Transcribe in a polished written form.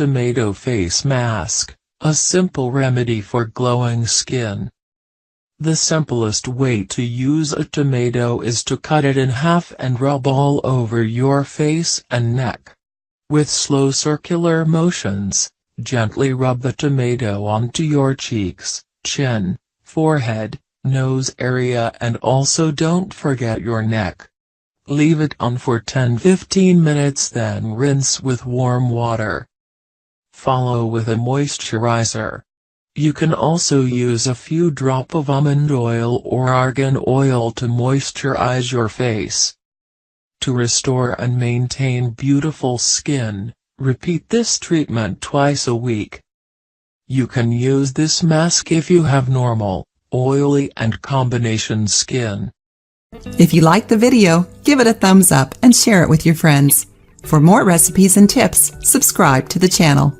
Tomato Face Mask, a simple remedy for glowing skin. The simplest way to use a tomato is to cut it in half and rub all over your face and neck. With slow circular motions, gently rub the tomato onto your cheeks, chin, forehead, nose area, and also don't forget your neck. Leave it on for 10–15 minutes, then rinse with warm water. Follow with a moisturizer. You can also use a few drops of almond oil or argan oil to moisturize your face. To restore and maintain beautiful skin, repeat this treatment twice a week. You can use this mask if you have normal, oily and combination skin. If you liked the video, give it a thumbs up and share it with your friends. For more recipes and tips, subscribe to the channel.